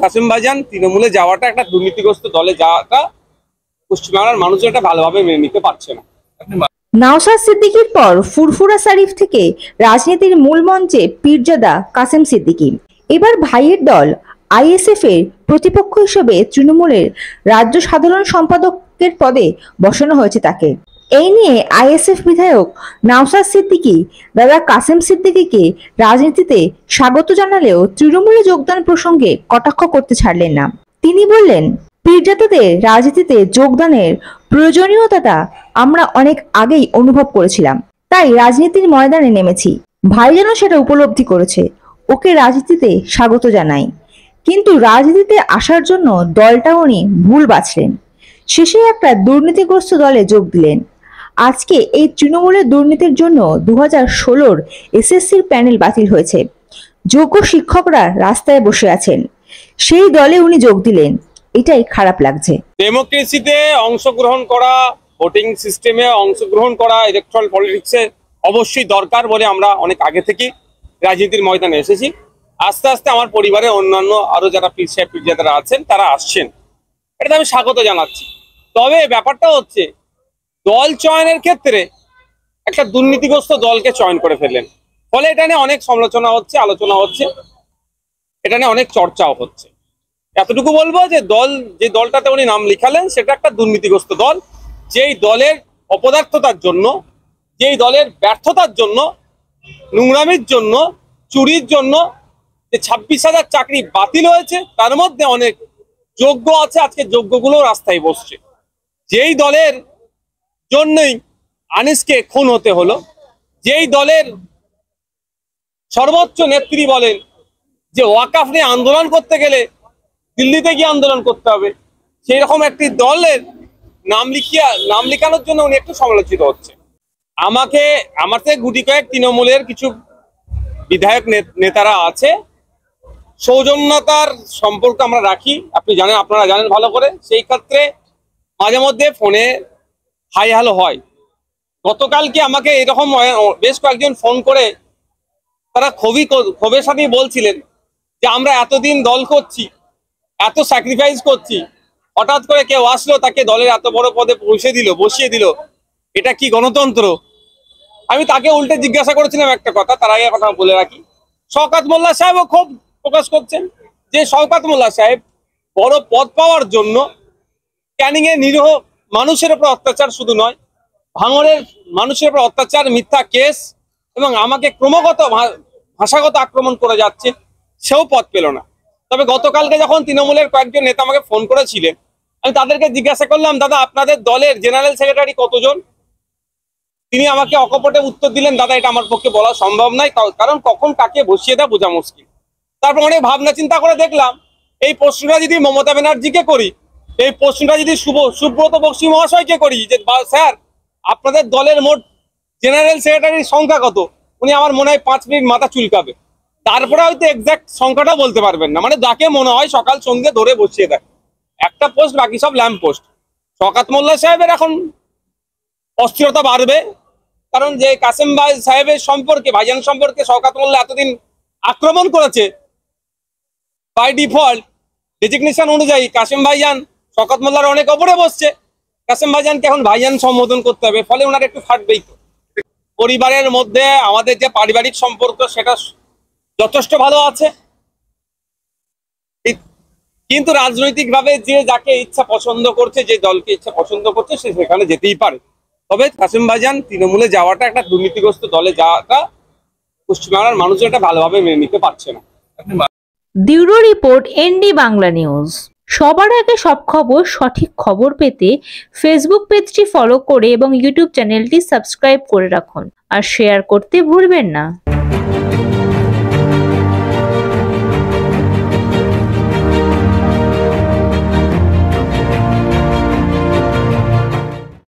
কাসেম ভাইজান তৃণমূলে যাওয়াটা একটা দুর্নীতিগ্রস্ত দলে যাওয়াটা পশ্চিমবাংলার মানুষ এটা ভালোভাবে মেনে নিতে পারছে না। নওশাদ সিদ্দিকীর পর ফুরফুরা শরীফ থেকে রাজনীতির মূল মঞ্চে পীরজাদা কাসেম সিদ্দিকী। এবার ভাইয়ের দল আইএসএফ এর প্রতিপক্ষ হিসেবে তৃণমূলের রাজ্য সাধারণ সম্পাদকের পদে বসানো হয়েছে তাকে। এই নিয়ে আইএসএফ বিধায়ক নওশাদ সিদ্দিকী দাদা কাসেম সিদ্দিকীকে রাজনীতিতে স্বাগত জানালেও তৃণমূলে যোগদান প্রসঙ্গে কটাক্ষ করতে ছাড়লেন না। তিনি বললেন, পীরজাদাদের রাজনীতিতে যোগদানের প্রয়োজনীয়তাটা আমরা অনেক আগেই অনুভব করেছিলাম, তাই রাজনীতির ময়দানে নেমেছি। ভাইজানও সেটা উপলব্ধি করেছে, ওকে রাজনীতিতে স্বাগত জানাই। কিন্তু রাজনীতিতে আসার জন্য দলটা উনি ভুল বাছলেন, শেষে একটা দুর্নীতিগ্রস্ত দলে যোগ দিলেন। আজকে এই তৃণমূলের দুর্নীতির জন্য 2016 এসএসসির প্যানেল বাতিল হয়েছে, যোগ্য শিক্ষকরা রাস্তায় বসে আছেন, সেই দলে উনি যোগ দিলেন, এটাই খারাপ লাগছে। ডেমোক্রেসিতে অংশগ্রহণ করা, ভোটিং সিস্টেমে অংশগ্রহণ করা, ইলেকট্রাল পলিটিক্সে অবশ্যই দরকার বলে আমরা অনেক আগে থেকে রাজনীতির ময়দানে এসেছি। আস্তে আস্তে আমার পরিবারের অন্যান্য আরো যারা পীর সাহেব পীরজাদারা আছেন তারা আসছেন, এটা আমি স্বাগত জানাচ্ছি। তবে ব্যাপারটা হচ্ছে দল চয়নের ক্ষেত্রে একটা দুর্নীতিগ্রস্ত দলকে চয়ন করে ফেললেন, ফলে এটা নিয়ে অনেক সমালোচনা হচ্ছে, আলোচনা হচ্ছে, এটা নিয়ে অনেক চর্চাও হচ্ছে। এতটুকু বলবো যে যে দলটাতে উনি নাম লিখালেন সেটা একটা দুর্নীতিগ্রস্ত দল, যেই দলের অপদার্থতার জন্য, যেই দলের ব্যর্থতার জন্য, নোংরামির জন্য, চুরির জন্য যে 26,000 চাকরি বাতিল হয়েছে, তার মধ্যে অনেক যোগ্য আছে, আজকে যোগ্যগুলো রাস্তায় বসছে। যেই দলের জন্যই আনিসকে খুন হতে হলো, যেই দলের সর্বোচ্চ নেত্রী বলেন যে ওয়াকাফ নিয়ে আন্দোলন করতে গেলে দিল্লিতে গিয়ে আন্দোলন করতে হবে, সেই রকম একটি দলের নাম লিখানোর জন্য উনি একটু সমালোচিত হচ্ছে। আমার থেকে গুটি কয়েক তৃণমূলের কিছু বিধায়ক নেতারা আছে, সৌজন্যতার সম্পর্ক আমরা রাখি, আপনারা জানেন ভালো করে। সেই ক্ষেত্রে মাঝে মধ্যে ফোনে হাই হ্যালো হয়। গতকালকে আমাকে এরকম বেশ কয়েকজন ফোন করে তারা ক্ষোভের সাথেই বলছিলেন যে আমরা এতদিন দল করছি, এত স্যাক্রিফাইস করছি, হঠাৎ করে কেউ আসলো তাকে দলের এত বড় পদে বসিয়ে দিল, এটা কি গণতন্ত্র? আমি তাকে উল্টে জিজ্ঞাসা করেছিলাম একটা কথা, তার আগে কথা বলে রাখি। শওকত মোল্লা সাহেবও ক্ষোভ প্রকাশ করছেন যে শওকত মোল্লা সাহেব বড় পদ পাওয়ার জন্য ক্যানিং এ নিরীহ মানুষের উপর অত্যাচার শুধু নয়, ভাঙড়ের মানুষের উপর অত্যাচার, মিথ্যা কেস এবং আমাকে ক্রমাগত ভাষাগত আক্রমণ করে যাচ্ছে, সেও পদ পেল না। তবে গতকালকে যখন তৃণমূলের কয়েকজন নেতা আমাকে ফোন করেছিলেন, আমি তাদেরকে জিজ্ঞাসা করলাম, দাদা আপনাদের দলের জেনারেল সেক্রেটারি কতজন? তিনি আমাকে অকপটে উত্তর দিলেন, দাদা এটা আমার পক্ষে বলা সম্ভব নয়, কারণ কখন কাকে বসিয়ে দেয় বোঝা মুশকিল। তারপর অনেক ভাবনা চিন্তা করে দেখলাম এই প্রশ্নটা যদি মমতা ব্যানার্জিকে করি, এই প্রশ্নটা যদি সুব্রত বক্সী মহাশয়কে করি যে স্যার আপনাদের দলের মোট জেনারেল সেক্রেটারির সংখ্যা কত, উনি আমার মনে হয় 5 মিনিট মাথা চুলকাবে, তারপরে হয়তো এক্সাক্ট সংখ্যাটা বলতে পারবেন না। মানে যাকে মনে হয় সকাল সন্ধ্যে ধরে বসিয়ে দেয়, একটা পোস্ট বাকি সব ল্যাম্প পোস্ট। শওকত মোল্লা সাহেবের এখন অস্থিরতা বাড়বে, কারণ যে কাসেম ভাই সাহেবের সম্পর্কে, ভাইজান সম্পর্কে শওকত মোল্লা এতদিন আক্রমণ করেছে, বাই ডিফল্ট ডেজিগনেশন অনুযায়ী কাসেম ভাইজান শওকত মোল্লার অনেক ওপরে বসছে, কাসেম ভাইজানকে এখন ভাইজান সম্বোধন করতে হবে, ফলে ওনার একটু ফাটবেই। তো পরিবারের মধ্যে আমাদের যে পারিবারিক সম্পর্ক সেটা যথেষ্ট ভালো আছে, কিন্তু রাজনৈতিকভাবে যে যাকে ইচ্ছা পছন্দ করছে, যে দলকে ইচ্ছা পছন্দ করছে, সে সেখানে যেতেই পারে। তবে কাসেম ভাইজান তৃণমূলে যাওয়াটা একটা দুর্নীতিগ্রস্ত দলে যাওয়াটা পশ্চিমবাংলার মানুষ এটা ভালোভাবে মেনে নিতে পারছে না। Bureau report, ND Bangla news. সবার আগে সব খবর, সঠিক খবর পেতে ফেসবুক পেজটি ফলো করে এবং ইউটিউব চ্যানেলটি সাবস্ক্রাইব করে রাখুন আর শেয়ার করতে ভুলবেন না।